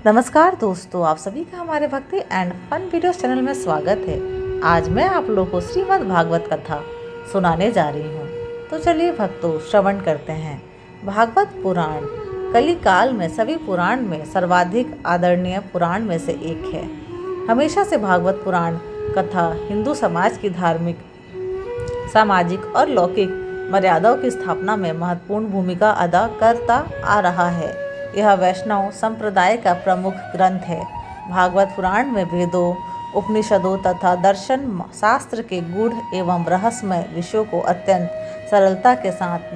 नमस्कार दोस्तों, आप सभी का हमारे भक्ति एंड फन वीडियोस चैनल में स्वागत है। आज मैं आप लोगों को श्रीमद् भागवत कथा सुनाने जा रही हूँ। तो चलिए भक्तों, श्रवण करते हैं। भागवत पुराण कली काल में सभी पुराण में सर्वाधिक आदरणीय पुराण में से एक है। हमेशा से भागवत पुराण कथा हिंदू समाज की धार्मिक, सामाजिक और लौकिक मर्यादाओं की स्थापना में महत्वपूर्ण भूमिका अदा करता आ रहा है। यह वैष्णव संप्रदाय का प्रमुख ग्रंथ है। भागवत पुराण में वेदों, उपनिषदों तथा दर्शन शास्त्र के गूढ़ एवं रहस्यमय विषयों को अत्यंत सरलता के साथ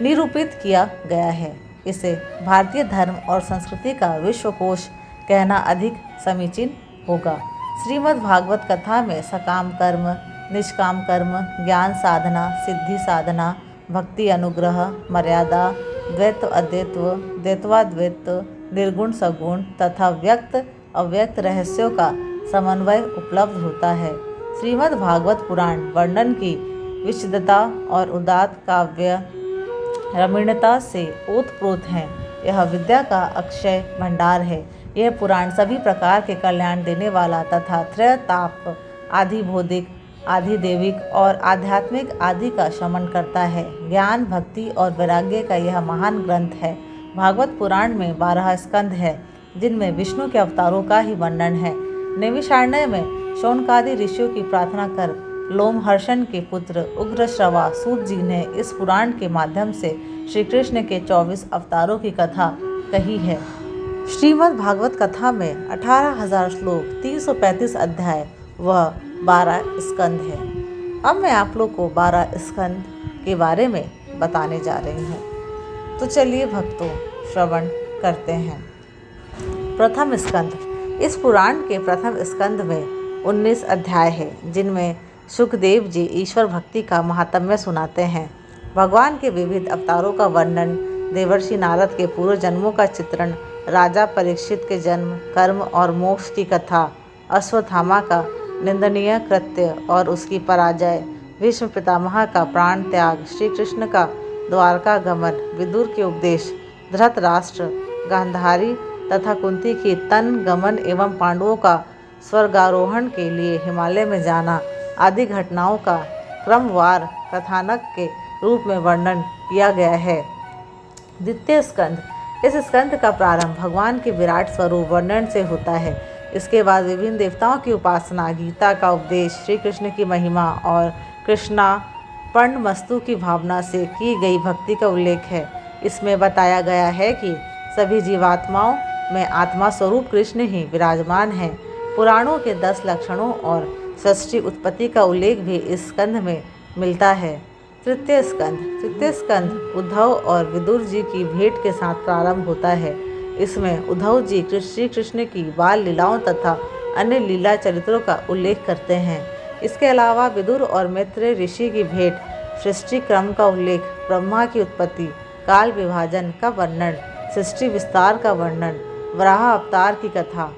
निरूपित किया गया है। इसे भारतीय धर्म और संस्कृति का विश्वकोश कहना अधिक समीचीन होगा। श्रीमद् भागवत कथा में सकाम कर्म, निष्काम कर्म, ज्ञान साधना, सिद्धि साधना, भक्ति अनुग्रह, मर्यादा, द्वैत अद्वैत्व, द्वैत्वाद्वैत, निर्गुण सगुण तथा व्यक्त अव्यक्त रहस्यों का समन्वय उपलब्ध होता है। श्रीमद् भागवत पुराण वर्णन की विशदता और उदात्त काव्य रमणीयता से ओतप्रोत हैं। यह विद्या का अक्षय भंडार है। यह पुराण सभी प्रकार के कल्याण देने वाला तथा त्रय ताप, आदि भौतिक, आदि दैविक और आध्यात्मिक आदि का शमन करता है। ज्ञान, भक्ति और वैराग्य का यह महान ग्रंथ है। भागवत पुराण में 12 स्कंध है, जिनमें विष्णु के अवतारों का ही वर्णन है। नैमिषारण्य में शौनकादि ऋषियों की प्रार्थना कर लोमहर्षण के पुत्र उग्रश्रवा सूत जी ने इस पुराण के माध्यम से श्री कृष्ण के 24 अवतारों की कथा कही है। श्रीमद् भागवत कथा में 18,000 श्लोक, 335 अध्याय व 12 स्कंद है। अब मैं आप लोग को 12 स्कंद के बारे में बताने जा रही हूँ। तो चलिए भक्तों, श्रवण करते हैं। प्रथम स्कंद। इस पुराण के प्रथम स्कंद में 19 अध्याय है, जिनमें सुखदेव जी ईश्वर भक्ति का महात्म्य सुनाते हैं। भगवान के विविध अवतारों का वर्णन, देवर्षि नारद के पूर्व जन्मों का चित्रण, राजा परीक्षित के जन्म, कर्म और मोक्ष की कथा, अश्वत्थामा का निंदनीय कृत्य और उसकी पराजय, भीष्म पितामह का प्राण त्याग, श्री कृष्ण का द्वारका गमन, विदुर के उपदेश, धृतराष्ट्र, गांधारी तथा कुंती की तन गमन एवं पांडवों का स्वर्गारोहण के लिए हिमालय में जाना आदि घटनाओं का क्रमवार कथानक के रूप में वर्णन किया गया है। द्वितीय स्कंद। इस स्कंद का प्रारंभ भगवान के विराट स्वरूप वर्णन से होता है। इसके बाद विभिन्न देवताओं की उपासना, गीता का उपदेश, श्री कृष्ण की महिमा और कृष्णार्पणमस्तु की भावना से की गई भक्ति का उल्लेख है। इसमें बताया गया है कि सभी जीवात्माओं में आत्मा स्वरूप कृष्ण ही विराजमान है। पुराणों के 10 लक्षणों और सृष्टि उत्पत्ति का उल्लेख भी इस स्कंद में मिलता है। तृतीय स्कंद। तृतीय स्कंद उद्धव और विदुर जी की भेंट के साथ प्रारंभ होता है। इसमें उद्धव जी श्री कृष्ण की बाल लीलाओं तथा अन्य लीला चरित्रों का उल्लेख करते हैं। इसके अलावा विदुर और मैत्रेय ऋषि की भेंट, सृष्टि क्रम का उल्लेख, ब्रह्मा की उत्पत्ति, काल विभाजन का वर्णन, सृष्टि विस्तार का वर्णन, वराह अवतार की कथा,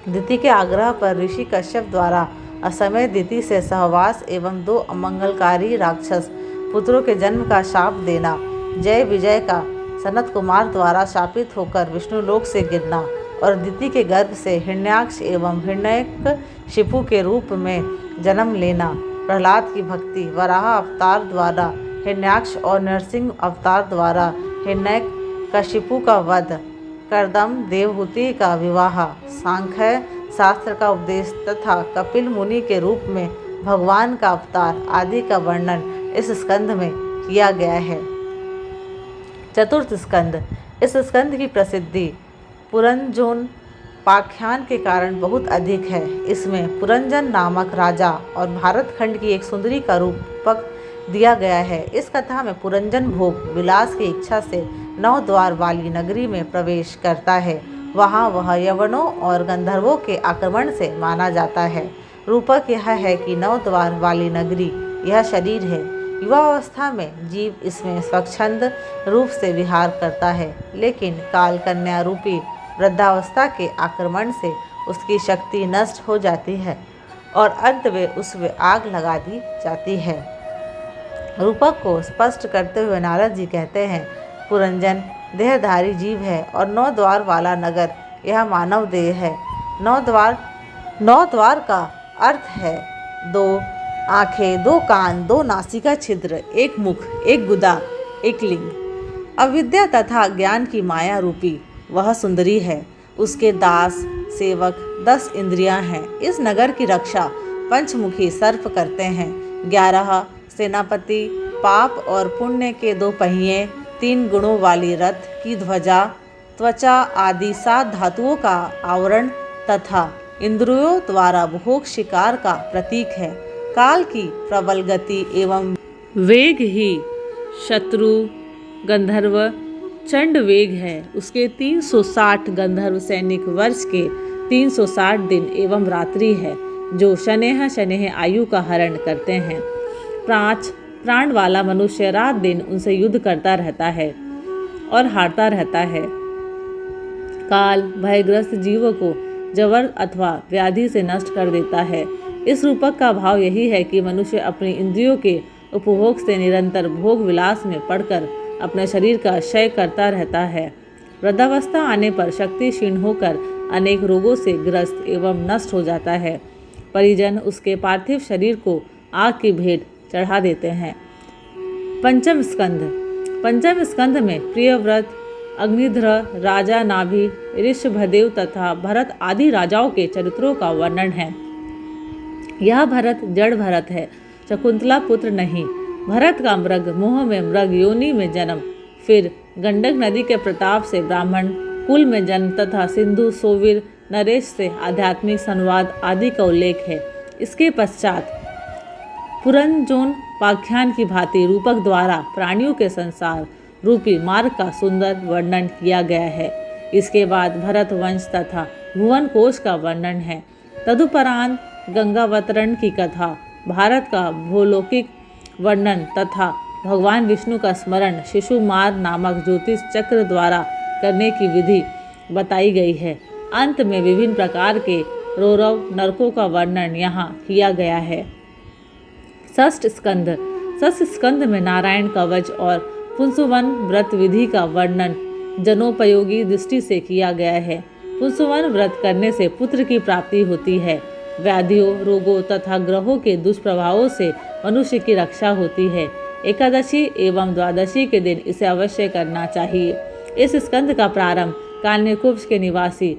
दिति के आग्रह पर ऋषि कश्यप द्वारा असमय दिति से सहवास एवं 2 अमंगलकारी राक्षस पुत्रों के जन्म का शाप देना, जय विजय का सनत कुमार द्वारा शापित होकर विष्णुलोक से गिरना और दिति के गर्भ से हिरण्याक्ष एवं हिरण्यकशिपु के रूप में जन्म लेना, प्रहलाद की भक्ति, वराह अवतार द्वारा हिरण्याक्ष और नरसिंह अवतार द्वारा हिरण्यकशिपु का वध, कर्दम देवहूति का विवाह, सांख्य शास्त्र का उपदेश तथा कपिल मुनि के रूप में भगवान का अवतार आदि का वर्णन इस स्कंद में किया गया है। चतुर्थ स्कंद। इस स्कंद की प्रसिद्धि पुरंजोपाख्यान के कारण बहुत अधिक है। इसमें पुरंजन नामक राजा और भारत खंड की एक सुंदरी का रूपक दिया गया है। इस कथा में पुरंजन भोग विलास की इच्छा से 9 द्वार वाली नगरी में प्रवेश करता है। वहाँ वह यवनों और गंधर्वों के आक्रमण से माना जाता है। रूपक यह है कि 9 द्वार वाली नगरी यह शरीर है। युवावस्था में जीव इसमें स्वच्छंद रूप से विहार करता है, लेकिन काल कन्या रूपी वृद्धावस्था के आक्रमण से उसकी शक्ति नष्ट हो जाती है और अंत में उसमें आग लगा दी जाती है। रूपक को स्पष्ट करते हुए नारद जी कहते हैं, पुरंजन देहधारी जीव है और 9 द्वार वाला नगर यह मानव देह है। नौ द्वार का अर्थ है 2 आँखें, 2 कान, 2 नासिका छिद्र, 1 मुख, 1 गुदा, 1 लिंग। अविद्या तथा ज्ञान की माया रूपी वह सुंदरी है। उसके दास सेवक 10 इंद्रियां हैं। इस नगर की रक्षा पंचमुखी सर्प करते हैं। 11 सेनापति, पाप और पुण्य के 2 पहिए, 3 गुणों वाली रथ की ध्वजा, त्वचा आदि 7 धातुओं का आवरण तथा इंद्रियों द्वारा भोग शिकार का प्रतीक है। काल की प्रबल गति एवं वेग ही शत्रु गंधर्व चंड वेग है। उसके 360 गंधर्व सैनिक वर्ष के 360 दिन एवं रात्रि है, जो शनेह आयु का हरण करते हैं। प्राण वाला मनुष्य रात दिन उनसे युद्ध करता रहता है और हारता रहता है। काल भयग्रस्त जीवों को जबर अथवा व्याधि से नष्ट कर देता है। इस रूपक का भाव यही है कि मनुष्य अपनी इंद्रियों के उपभोग से निरंतर भोग विलास में पड़कर अपने शरीर का क्षय करता रहता है। वृद्धावस्था आने पर शक्ति क्षीण होकर अनेक रोगों से ग्रस्त एवं नष्ट हो जाता है। परिजन उसके पार्थिव शरीर को आग की भेंट चढ़ा देते हैं। पंचम स्कंध में प्रियव्रत, अग्निध्र, राजा नाभि, ऋषभदेव तथा भरत आदि राजाओं के चरित्रों का वर्णन है। यह भरत जड़ भरत है, शकुंतला पुत्र नहीं। भरत का मृग मोह में मृग योनि में जन्म, फिर गंडक नदी के प्रताप से ब्राह्मण कुल में जन्म तथा सिंधु सोवीर नरेश से आध्यात्मिक संवाद आदि का उल्लेख है। इसके पश्चात पुरंजोन पाख्यान की भांति रूपक द्वारा प्राणियों के संसार रूपी मार्ग का सुंदर वर्णन किया गया है। इसके बाद भरत वंश तथा भुवन कोश का वर्णन है। तदुपरांत गंगावतरण की कथा, भारत का भूलौकिक वर्णन तथा भगवान विष्णु का स्मरण शिशुमार नामक ज्योतिष चक्र द्वारा करने की विधि बताई गई है। अंत में विभिन्न प्रकार के रौरव नरकों का वर्णन यहाँ किया गया है। षष्ठ स्कंध में नारायण कवच और पुंसवन व्रत विधि का वर्णन जनोपयोगी दृष्टि से किया गया है। पुंसवन व्रत करने से पुत्र की प्राप्ति होती है। व्याधियों, रोगों तथा ग्रहों के दुष्प्रभावों से मनुष्य की रक्षा होती है। एकादशी एवं द्वादशी के दिन इसे अवश्य करना चाहिए। इस स्कंद का प्रारंभ कान्यकुब्ज के निवासी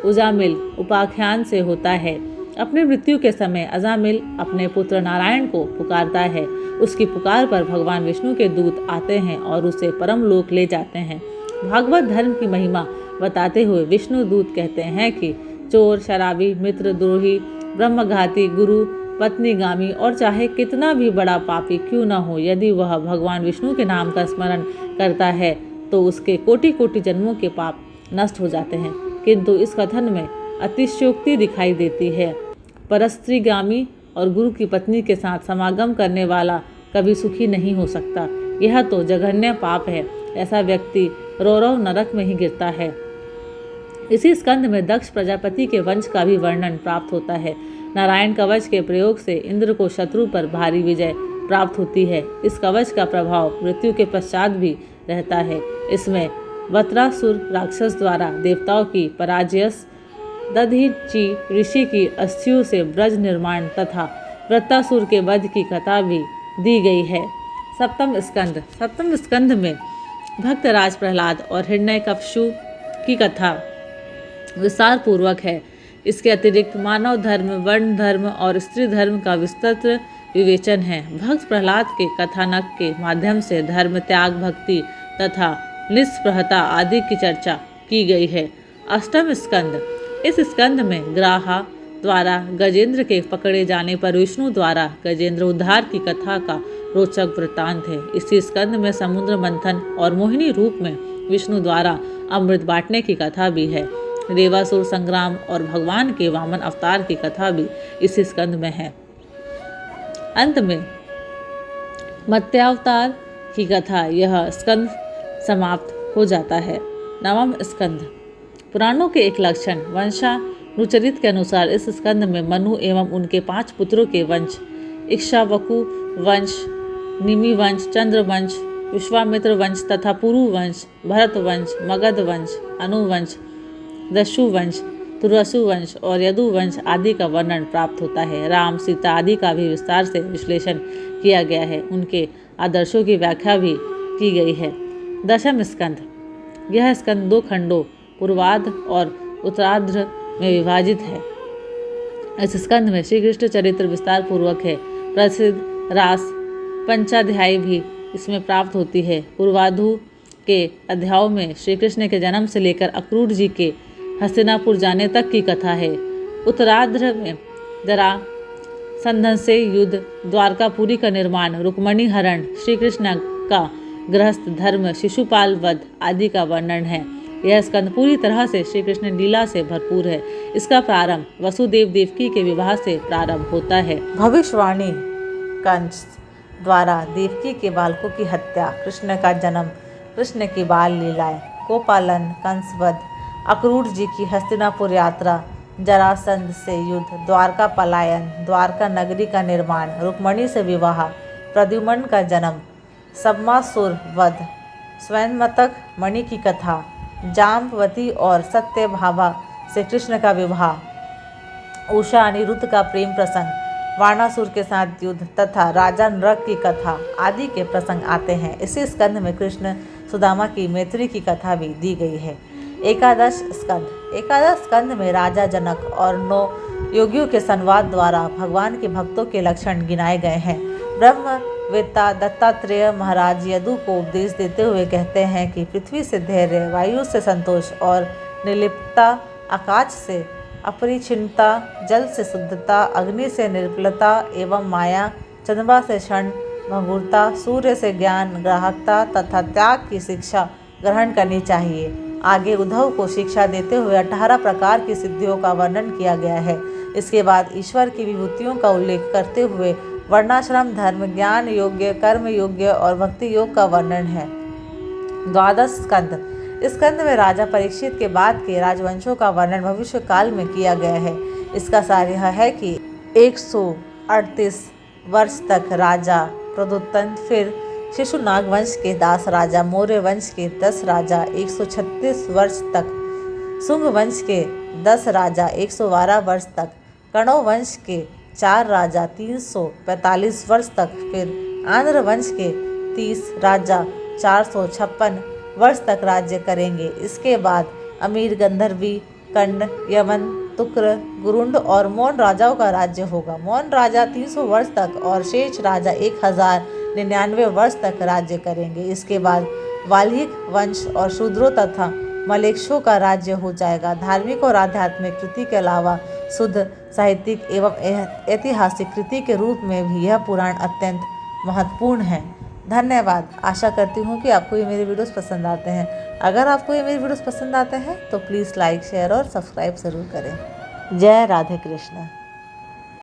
उजामिल उपाख्यान से होता है। अपनी मृत्यु के समय अजामिल अपने पुत्र नारायण को पुकारता है। उसकी पुकार पर भगवान विष्णु के दूत आते हैं और उसे परम लोक ले जाते हैं। भागवत धर्म की महिमा बताते हुए विष्णु दूत कहते हैं कि चोर, शराबी, मित्रद्रोही, ब्रह्मघाती, गुरु पत्नीगामी और चाहे कितना भी बड़ा पापी क्यों न हो, यदि वह भगवान विष्णु के नाम का स्मरण करता है तो उसके कोटि कोटि जन्मों के पाप नष्ट हो जाते हैं। किंतु इस कथन में अतिशयोक्ति दिखाई देती है। परस्त्रीगामी और गुरु की पत्नी के साथ समागम करने वाला कभी सुखी नहीं हो सकता। यह तो जघन्य पाप है। ऐसा व्यक्ति रौरव नरक में ही गिरता है। इसी स्कंद में दक्ष प्रजापति के वंश का भी वर्णन प्राप्त होता है। नारायण कवच के प्रयोग से इंद्र को शत्रु पर भारी विजय प्राप्त होती है। इस कवच का प्रभाव मृत्यु के पश्चात भी रहता है। इसमें वत्रासुर राक्षस द्वारा देवताओं की पराजयस, दधिची ऋषि की अस्थियों से ब्रज निर्माण तथा वृत्तासुर के वध की कथा भी दी गई है। सप्तम स्कंद में भक्तराज प्रहलाद और हिरण्यकश्यप की कथा विस्तार पूर्वक है। इसके अतिरिक्त मानव धर्म, वर्ण धर्म और स्त्री धर्म का विस्तृत विवेचन है। भक्त प्रहलाद के कथानक के माध्यम से धर्म त्याग, भक्ति तथा निस्पृहता आदि की चर्चा की गई है। अष्टम स्कंद, इस स्कंद में ग्राहा द्वारा गजेंद्र के पकड़े जाने पर विष्णु द्वारा गजेंद्र उद्धार की कथा का रोचक वृत्तांत है। इसी स्कंद में समुद्र मंथन और मोहिनी रूप में विष्णु द्वारा अमृत बांटने की कथा भी है। देवासुर संग्राम और भगवान के वामन अवतार की कथा भी इसी स्कंद में है। अंत में मत्स्यावतार की कथा यह स्कंद समाप्त हो जाता है। नवम स्कंद, पुराणों के एक लक्षण वंशानुचरित के अनुसार इस स्कंद में मनु एवं उनके 5 पुत्रों के वंश इक्ष्वाकु वंश, निमि वंश, चंद्र वंश, विश्वामित्र वंश तथा पुरु वंश, भरत वंश, मगध वंश, अनु वंश, दस्यु वंश, तुरसु वंश और यदु वंश आदि का वर्णन प्राप्त होता है। राम, सीता आदि का भी विस्तार से विश्लेषण किया गया है। उनके आदर्शों की व्याख्या भी की गई है। दशम स्कंध, यह स्कंद 2 खंडों पूर्वार्ध और उत्तरार्ध में विभाजित है। इस स्कंद में श्री कृष्ण चरित्र विस्तार पूर्वक है। प्रसिद्ध रास पंचाध्यायी भी इसमें प्राप्त होती है। पूर्वार्ध के अध्यायों में श्री कृष्ण के जन्म से लेकर अक्रूर जी के हस्तिनापुर जाने तक की कथा है। उत्तरार्ध में जरासंध से युद्ध, द्वारकापुरी का निर्माण, रुक्मणी हरण, श्री कृष्ण का गृहस्थ धर्म, शिशुपाल वध आदि का वर्णन है। यह स्कंद पूरी तरह से श्री कृष्ण लीला से भरपूर है। इसका प्रारंभ वसुदेव देवकी के विवाह से प्रारंभ होता है। भविष्यवाणी, कंस द्वारा देवकी के बालकों की हत्या, कृष्ण का जन्म, कृष्ण की बाल लीलाएं, गोपालन, कंस वध, अक्रूर जी की हस्तिनापुर यात्रा, जरासंध से युद्ध, द्वारका पलायन, द्वारका नगरी का निर्माण, रुक्मणी से विवाह, प्रद्युम्न का जन्म, सब्मासुर वध, स्वयंमतक मणि की कथा, जाम्बवती और सत्यभामा से कृष्ण का विवाह, उषा अनिरुद्ध का प्रेम प्रसंग, वाणासुर के साथ युद्ध तथा राजा नृग की कथा आदि के प्रसंग आते हैं। इसी स्कंद में कृष्ण सुदामा की मैत्री की कथा भी दी गई है। एकादश स्कंद, एकादश स्कंद में राजा जनक और 9 योगियों के संवाद द्वारा भगवान के भक्तों के लक्षण गिनाए गए हैं। ब्रह्मवेत्ता दत्तात्रेय महाराज यदु को उपदेश देते हुए कहते हैं कि पृथ्वी से धैर्य, वायु से संतोष और निर्लिप्तता, आकाश से अपरिच्छिन्नता, जल से शुद्धता, अग्नि से निर्मलता एवं माया, चंद्रमा से क्षण भंगुरता, सूर्य से ज्ञान, ग्राहकता तथा त्याग की शिक्षा ग्रहण करनी चाहिए। आगे उद्धव को शिक्षा देते हुए 18 प्रकार की सिद्धियों का वर्णन किया गया है। इसके बाद ईश्वर की विभूतियों का उल्लेख करते हुए वर्णाश्रम धर्म, ज्ञान योग्य, कर्म योग्य और भक्ति योग का वर्णन है। द्वादश स्कंद, इस स्कंद में राजा परीक्षित के बाद के राजवंशों का वर्णन भविष्य काल में किया गया है। इसका सार यह है कि 138 वर्ष तक राजा प्रद्युम्न, फिर शिशुनाग वंश के 10 राजा, मौर्य वंश के 10 राजा 136 वर्ष तक, शुंग वंश के 10 राजा 112 वर्ष तक, कण्व वंश के 4 राजा 345 वर्ष तक, फिर आंध्र वंश के 30 राजा 456 वर्ष तक राज्य करेंगे। इसके बाद अमीर, गंधर्वी, कंड, यमन, तुक्र, गुरुंड और मौन राजाओं का राज्य होगा। मौन राजा 300 वर्ष तक और शेष राजा 1099 वर्ष तक राज्य करेंगे। इसके बाद वाल्हीक वंश और शूद्रों तथा मलेच्छों का राज्य हो जाएगा। धार्मिक और आध्यात्मिक कृति के अलावा शुद्ध साहित्यिक एवं ऐतिहासिक कृति के रूप में भी यह पुराण अत्यंत महत्वपूर्ण है। धन्यवाद। आशा करती हूँ कि आपको ये मेरे वीडियोस पसंद आते हैं। अगर आपको ये मेरे वीडियोस पसंद आते हैं तो प्लीज़ लाइक, शेयर और सब्सक्राइब ज़रूर करें। जय राधे कृष्ण।